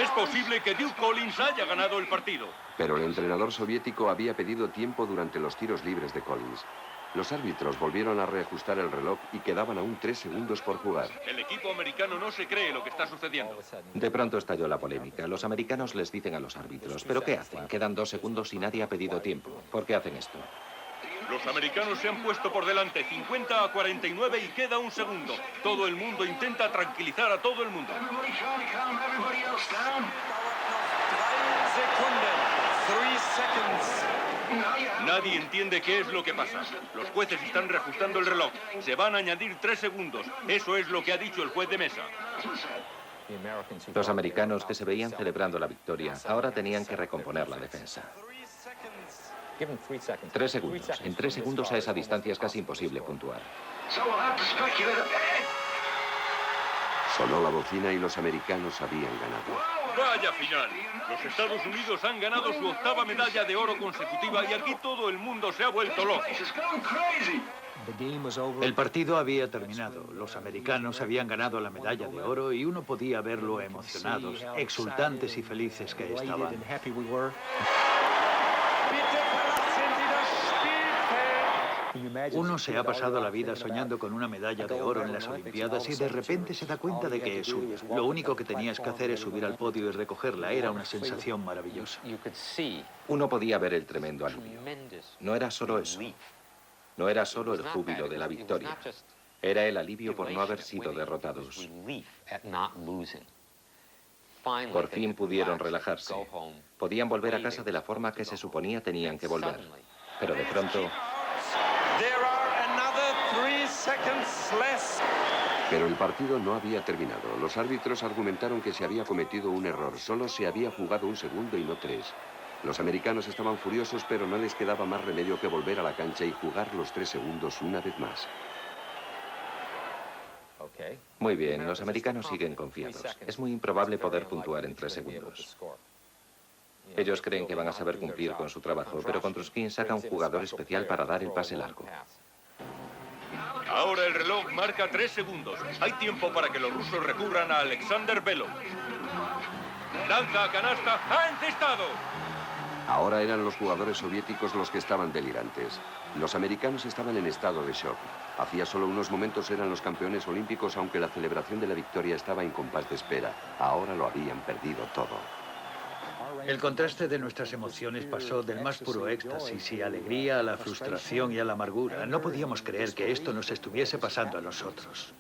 S3: Es posible que Duke Collins haya ganado el partido.
S1: Pero el entrenador soviético había pedido tiempo durante los tiros libres de Collins. Los árbitros volvieron a reajustar el reloj y quedaban aún 3 segundos por jugar.
S3: El equipo americano no se cree lo que está sucediendo.
S5: De pronto estalló la polémica. Los americanos les dicen a los árbitros, ¿pero qué hacen? Quedan 2 segundos y nadie ha pedido tiempo. ¿Por qué hacen esto?
S3: Los americanos se han puesto por delante 50-49 y queda 1 segundo. Todo el mundo intenta tranquilizar a todo el mundo. Nadie entiende qué es lo que pasa. Los jueces están reajustando el reloj. Se van a añadir 3 segundos. Eso es lo que ha dicho el juez de mesa.
S5: Los americanos, que se veían celebrando la victoria, ahora tenían que recomponer la defensa. 3 segundos. En 3 segundos a esa distancia es casi imposible puntuar.
S1: Sonó la bocina y los americanos habían ganado.
S3: ¡Vaya final! Los Estados Unidos han ganado su 8ª medalla de oro consecutiva y aquí todo el mundo se ha vuelto loco.
S2: El partido había terminado. Los americanos habían ganado la medalla de oro y uno podía verlo emocionados, exultantes y felices que estaban. Uno se ha pasado la vida soñando con una medalla de oro en las Olimpiadas y de repente se da cuenta de que es suya. Lo único que tenías que hacer es subir al podio y recogerla. Era una sensación maravillosa.
S5: Uno podía ver el tremendo alivio. No era solo eso. No era solo el júbilo de la victoria. Era el alivio por no haber sido derrotados. Por fin pudieron relajarse. Podían volver a casa de la forma que se suponía tenían que volver. Pero de pronto...
S1: Pero el partido no había terminado. Los árbitros argumentaron que se había cometido un error. Solo se había jugado 1 segundo y no 3. Los americanos estaban furiosos, pero no les quedaba más remedio que volver a la cancha y jugar los 3 segundos una vez más.
S5: Muy bien, los americanos siguen confiados. Es muy improbable poder puntuar en 3 segundos. Ellos creen que van a saber cumplir con su trabajo, pero Kontruskin saca un jugador especial para dar el pase largo.
S3: Ahora el reloj marca 3 segundos. Hay tiempo para que los rusos recurran a Alexander Belov. Lanza a canasta. ¡Ha encestado!
S1: Ahora eran los jugadores soviéticos los que estaban delirantes. Los americanos estaban en estado de shock. Hacía solo unos momentos eran los campeones olímpicos, aunque la celebración de la victoria estaba en compás de espera. Ahora lo habían perdido todo.
S2: El contraste de nuestras emociones pasó del más puro éxtasis y alegría a la frustración y a la amargura. No podíamos creer que esto nos estuviese pasando a nosotros.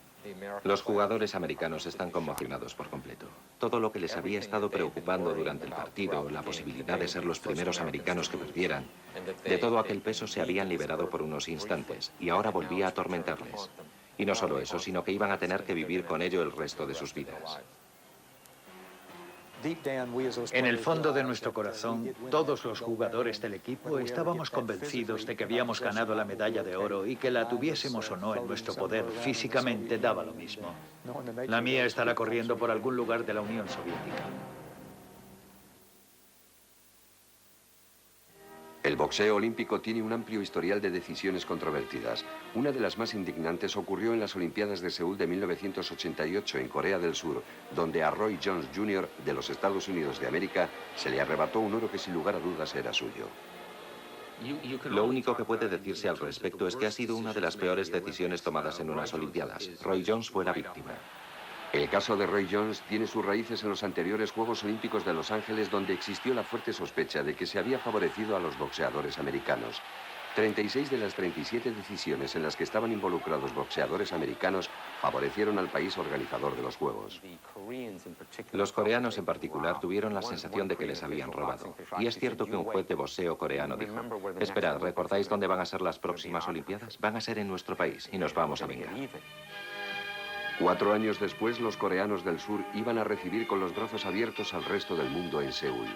S5: Los jugadores americanos están conmocionados por completo. Todo lo que les había estado preocupando durante el partido, la posibilidad de ser los primeros americanos que perdieran, de todo aquel peso se habían liberado por unos instantes y ahora volvía a atormentarles. Y no solo eso, sino que iban a tener que vivir con ello el resto de sus vidas.
S2: En el fondo de nuestro corazón, todos los jugadores del equipo estábamos convencidos de que habíamos ganado la medalla de oro y que la tuviésemos o no en nuestro poder, físicamente daba lo mismo. La mía estará corriendo por algún lugar de la Unión Soviética.
S1: El boxeo olímpico tiene un amplio historial de decisiones controvertidas. Una de las más indignantes ocurrió en las Olimpiadas de Seúl de 1988 en Corea del Sur, donde a Roy Jones Jr. de los Estados Unidos de América se le arrebató un oro que sin lugar a dudas era suyo.
S5: Lo único que puede decirse al respecto es que ha sido una de las peores decisiones tomadas en unas Olimpiadas. Roy Jones fue la víctima.
S1: El caso de Roy Jones tiene sus raíces en los anteriores Juegos Olímpicos de Los Ángeles, donde existió la fuerte sospecha de que se había favorecido a los boxeadores americanos. 36 de las 37 decisiones en las que estaban involucrados boxeadores americanos favorecieron al país organizador de los Juegos.
S5: Los coreanos en particular tuvieron la sensación de que les habían robado. Y es cierto que un juez de boxeo coreano dijo: esperad, ¿recordáis dónde van a ser las próximas Olimpiadas? Van a ser en nuestro país y nos vamos a vengar.
S1: 4 años después, los coreanos del sur iban a recibir con los brazos abiertos al resto del mundo en Seúl.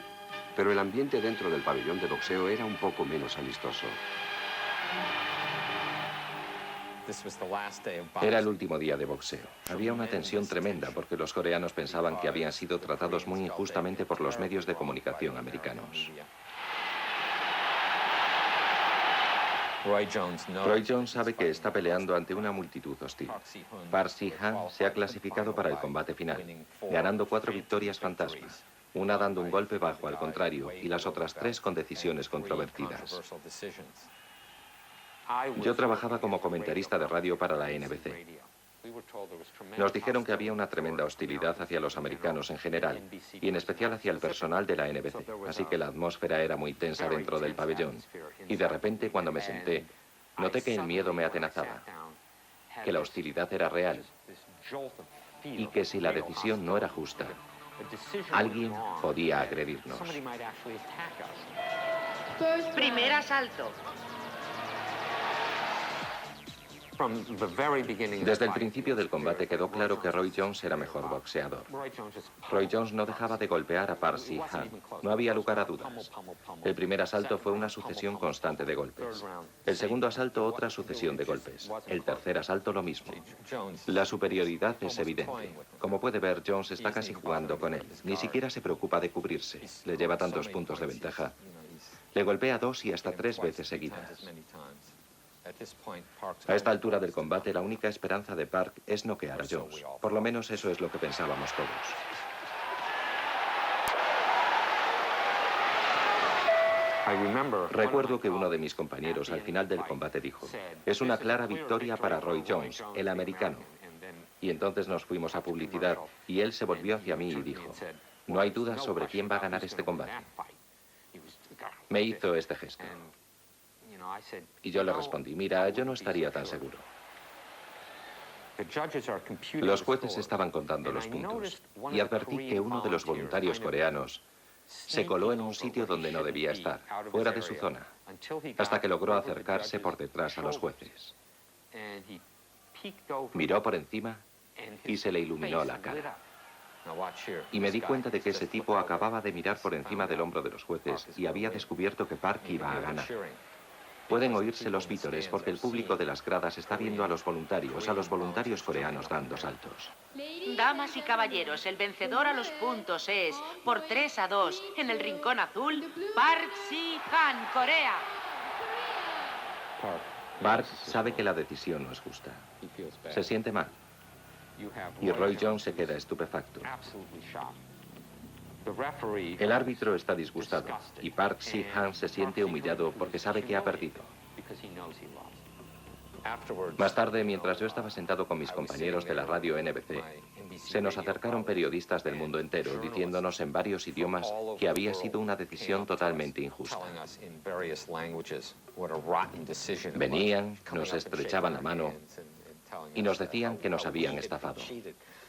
S1: Pero el ambiente dentro del pabellón de boxeo era un poco menos amistoso.
S5: Era el último día de boxeo. Había una tensión tremenda porque los coreanos pensaban que habían sido tratados muy injustamente por los medios de comunicación americanos. Roy Jones sabe que está peleando ante una multitud hostil. Park Si-hwan se ha clasificado para el combate final, ganando 4 victorias fantasmas, una dando un golpe bajo al contrario y las otras 3 con decisiones controvertidas. Yo trabajaba como comentarista de radio para la NBC. Nos dijeron que había una tremenda hostilidad hacia los americanos en general, y en especial hacia el personal de la NBC, así que la atmósfera era muy tensa dentro del pabellón. Y de repente, cuando me senté, noté que el miedo me atenazaba, que la hostilidad era real, y que si la decisión no era justa, alguien podía agredirnos.
S4: Primer asalto.
S5: Desde el principio del combate quedó claro que Roy Jones era mejor boxeador. Roy Jones no dejaba de golpear a Park Si-hwan. No había lugar a dudas. El primer asalto fue una sucesión constante de golpes. El segundo asalto otra sucesión de golpes. El tercer asalto lo mismo. La superioridad es evidente. Como puede ver, Jones está casi jugando con él. Ni siquiera se preocupa de cubrirse. Le lleva tantos puntos de ventaja. Le golpea 2 y hasta 3 veces seguidas. A esta altura del combate, la única esperanza de Park es noquear a Jones. Por lo menos eso es lo que pensábamos todos. Recuerdo que uno de mis compañeros al final del combate dijo: es una clara victoria para Roy Jones, el americano. Y entonces nos fuimos a publicidad y él se volvió hacia mí y dijo: no hay duda sobre quién va a ganar este combate. Me hizo este gesto. Y yo le respondí: mira, yo no estaría tan seguro. Los jueces estaban contando los puntos y advertí que uno de los voluntarios coreanos se coló en un sitio donde no debía estar, fuera de su zona, hasta que logró acercarse por detrás a los jueces. Miró por encima y se le iluminó la cara. Y me di cuenta de que ese tipo acababa de mirar por encima del hombro de los jueces y había descubierto que Park iba a ganar. Pueden oírse los vítores porque el público de las gradas está viendo a los voluntarios coreanos dando saltos.
S4: Damas y caballeros, el vencedor a los puntos es, por 3-2, en el rincón azul, Park Si-hwan, Corea.
S5: Park sabe que la decisión no es justa. Se siente mal. Y Roy Jones se queda estupefacto. El árbitro está disgustado y Park Si-hwan se siente humillado porque sabe que ha perdido. Más tarde, mientras yo estaba sentado con mis compañeros de la radio NBC, se nos acercaron periodistas del mundo entero diciéndonos en varios idiomas que había sido una decisión totalmente injusta. Venían, nos estrechaban la mano y nos decían que nos habían estafado.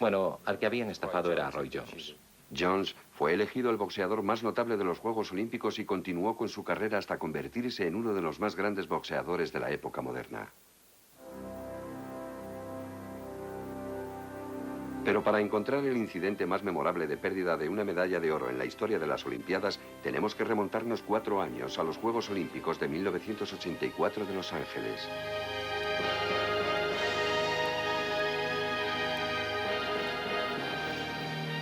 S5: Bueno, al que habían estafado era a Roy Jones.
S1: Jones fue elegido el boxeador más notable de los Juegos Olímpicos y continuó con su carrera hasta convertirse en uno de los más grandes boxeadores de la época moderna. Pero para encontrar el incidente más memorable de pérdida de una medalla de oro en la historia de las Olimpiadas, tenemos que remontarnos 4 años a los Juegos Olímpicos de 1984 de Los Ángeles.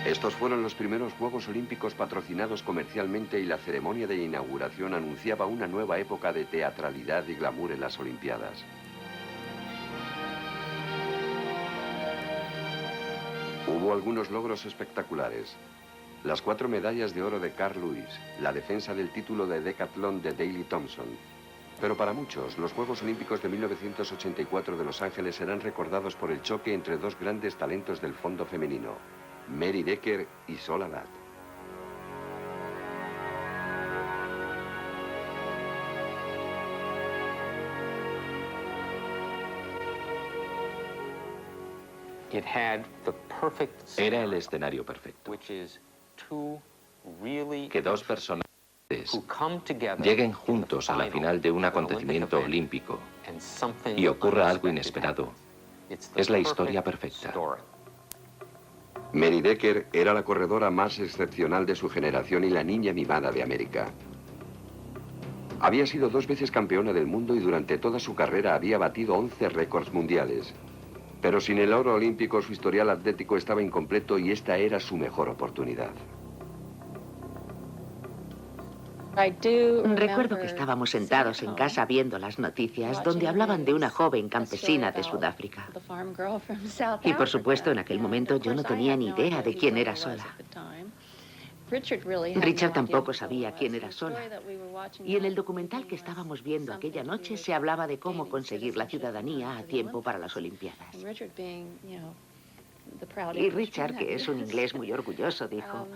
S1: Estos fueron los primeros Juegos Olímpicos patrocinados comercialmente y la ceremonia de inauguración anunciaba una nueva época de teatralidad y glamour en las Olimpiadas. Hubo algunos logros espectaculares. Las 4 medallas de oro de Carl Lewis, la defensa del título de decatlón de Daley Thompson. Pero para muchos, los Juegos Olímpicos de 1984 de Los Ángeles serán recordados por el choque entre 2 grandes talentos del fondo femenino, Mary Decker y Sol Haddad.
S5: Era el escenario perfecto. Que 2 personajes lleguen juntos a la final de un acontecimiento olímpico y ocurra algo inesperado. Es la historia perfecta.
S1: Mary Decker era la corredora más excepcional de su generación y la niña mimada de América. Había sido 2 veces campeona del mundo y durante toda su carrera había batido 11 récords mundiales. Pero sin el oro olímpico su historial atlético estaba incompleto y esta era su mejor oportunidad.
S4: Recuerdo que estábamos sentados en casa viendo las noticias donde hablaban de una joven campesina de Sudáfrica. Y por supuesto, en aquel momento yo no tenía ni idea de quién era Sola. Richard tampoco sabía quién era Sola. Y en el documental que estábamos viendo aquella noche se hablaba de cómo conseguir la ciudadanía a tiempo para las Olimpiadas. Y Richard, que es un inglés muy orgulloso, dijo: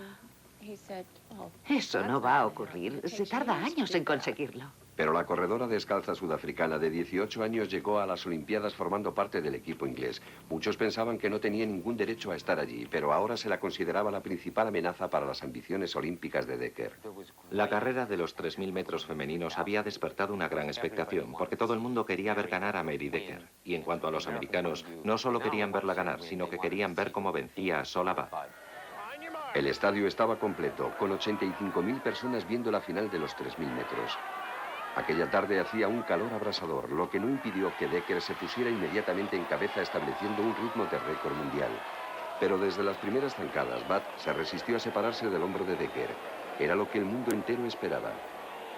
S4: eso no va a ocurrir. Se tarda años en conseguirlo.
S1: Pero la corredora descalza sudafricana de 18 años llegó a las Olimpiadas formando parte del equipo inglés. Muchos pensaban que no tenía ningún derecho a estar allí, pero ahora se la consideraba la principal amenaza para las ambiciones olímpicas de Decker.
S5: La carrera de los 3.000 metros femeninos había despertado una gran expectación, porque todo el mundo quería ver ganar a Mary Decker. Y en cuanto a los americanos, no solo querían verla ganar, sino que querían ver cómo vencía a Sola Butt.
S1: El estadio estaba completo, con 85.000 personas viendo la final de los 3.000 metros. Aquella tarde hacía un calor abrasador, lo que no impidió que Decker se pusiera inmediatamente en cabeza estableciendo un ritmo de récord mundial. Pero desde las primeras zancadas, Butt se resistió a separarse del hombro de Decker. Era lo que el mundo entero esperaba.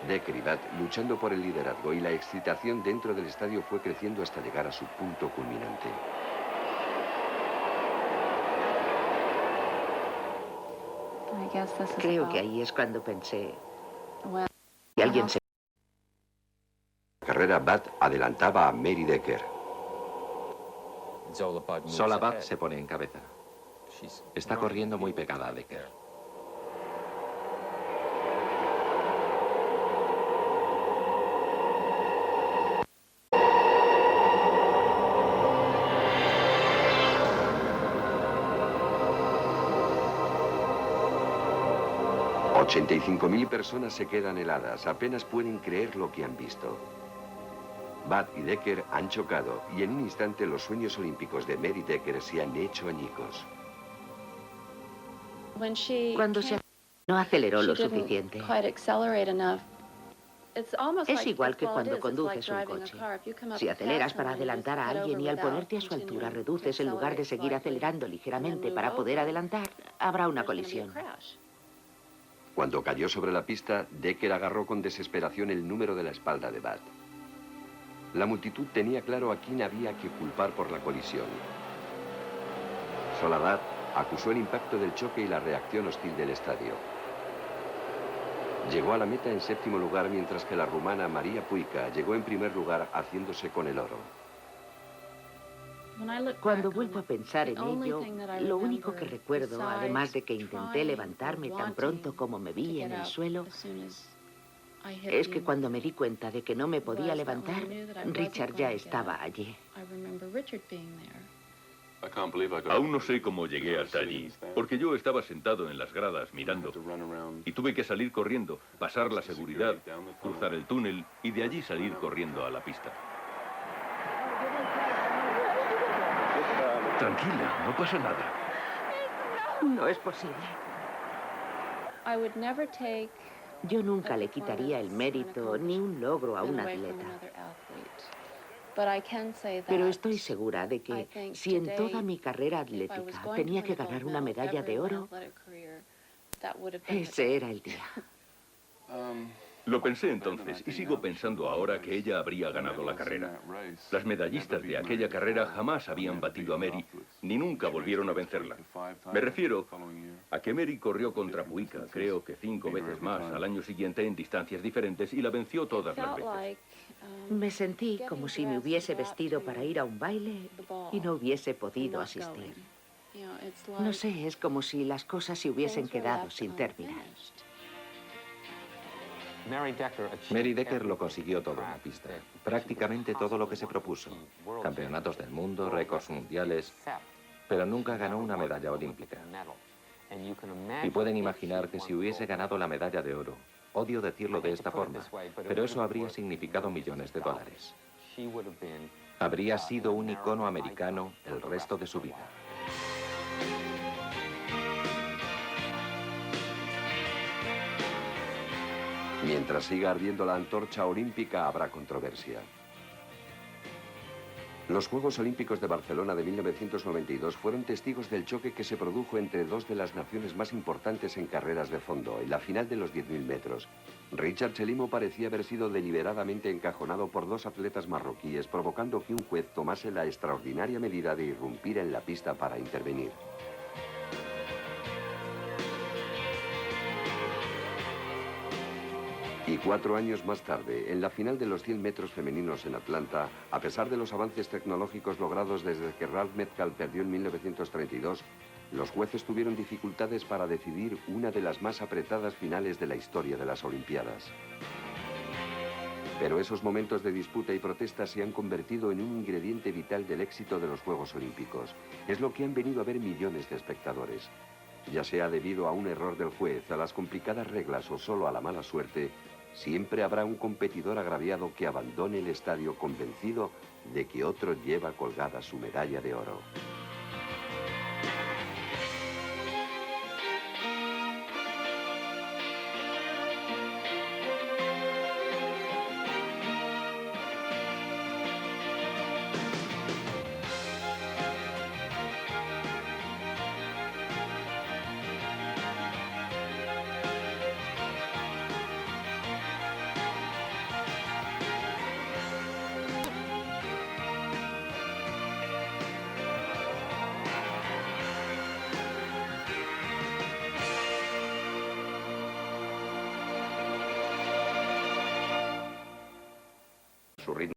S1: Decker y Butt luchando por el liderazgo, y la excitación dentro del estadio fue creciendo hasta llegar a su punto culminante.
S4: Creo que ahí es cuando pensé que alguien se...
S1: La carrera Butt adelantaba a Mary Decker.
S5: Sola Butt se pone en cabeza. Está corriendo muy pegada a Decker.
S1: — 85.000 personas se quedan heladas, apenas pueden creer lo que han visto. Butt y Decker han chocado y en un instante los sueños olímpicos de Mary Decker se han hecho añicos.
S4: Cuando no aceleró lo suficiente. Es igual que cuando conduces un coche. Si aceleras para adelantar a alguien y al ponerte a su altura reduces en lugar de seguir acelerando ligeramente para poder adelantar, habrá una colisión.
S1: Cuando cayó sobre la pista, Decker agarró con desesperación el número de la espalda de Butt. La multitud tenía claro a quién había que culpar por la colisión. Sola Butt acusó el impacto del choque y la reacción hostil del estadio. Llegó a la meta en 7º lugar, mientras que la rumana Maria Puica llegó en primer lugar haciéndose con el oro.
S4: Cuando vuelvo a pensar en ello, lo único que recuerdo, además de que intenté levantarme tan pronto como me vi en el suelo, es que cuando me di cuenta de que no me podía levantar, Richard ya estaba allí.
S3: Aún no sé cómo llegué hasta allí, porque yo estaba sentado en las gradas mirando y tuve que salir corriendo, pasar la seguridad, cruzar el túnel y de allí salir corriendo a la pista. Tranquila, no pasa nada.
S4: No es posible. Yo nunca le quitaría el mérito ni un logro a un atleta. Pero estoy segura de que si en toda mi carrera atlética tenía que ganar una medalla de oro, ese era el día.
S3: Lo pensé entonces y sigo pensando ahora que ella habría ganado la carrera. Las medallistas de aquella carrera jamás habían batido a Mary, ni nunca volvieron a vencerla. Me refiero a que Mary corrió contra Puica, creo que 5 veces más al año siguiente en distancias diferentes y la venció todas las veces.
S4: Me sentí como si me hubiese vestido para ir a un baile y no hubiese podido asistir. No sé, es como si las cosas se hubiesen quedado sin terminar.
S5: Mary Decker lo consiguió todo en la pista, prácticamente todo lo que se propuso. Campeonatos del mundo, récords mundiales, pero nunca ganó una medalla olímpica. Y pueden imaginar que si hubiese ganado la medalla de oro, odio decirlo de esta forma, pero eso habría significado millones de dólares. Habría sido un icono americano el resto de su vida.
S1: Mientras siga ardiendo la antorcha olímpica, habrá controversia. Los Juegos Olímpicos de Barcelona de 1992 fueron testigos del choque que se produjo entre dos de las naciones más importantes en carreras de fondo, en la final de los 10.000 metros. Richard Chelimo parecía haber sido deliberadamente encajonado por dos atletas marroquíes, provocando que un juez tomase la extraordinaria medida de irrumpir en la pista para intervenir. Y 4 años más tarde, en la final de los 100 metros femeninos en Atlanta, a pesar de los avances tecnológicos logrados desde que Ralph Metcalfe perdió en 1932, los jueces tuvieron dificultades para decidir una de las más apretadas finales de la historia de las Olimpiadas. Pero esos momentos de disputa y protesta se han convertido en un ingrediente vital del éxito de los Juegos Olímpicos. Es lo que han venido a ver millones de espectadores. Ya sea debido a un error del juez, a las complicadas reglas o solo a la mala suerte, siempre habrá un competidor agraviado que abandone el estadio convencido de que otro lleva colgada su medalla de oro. Su ritmo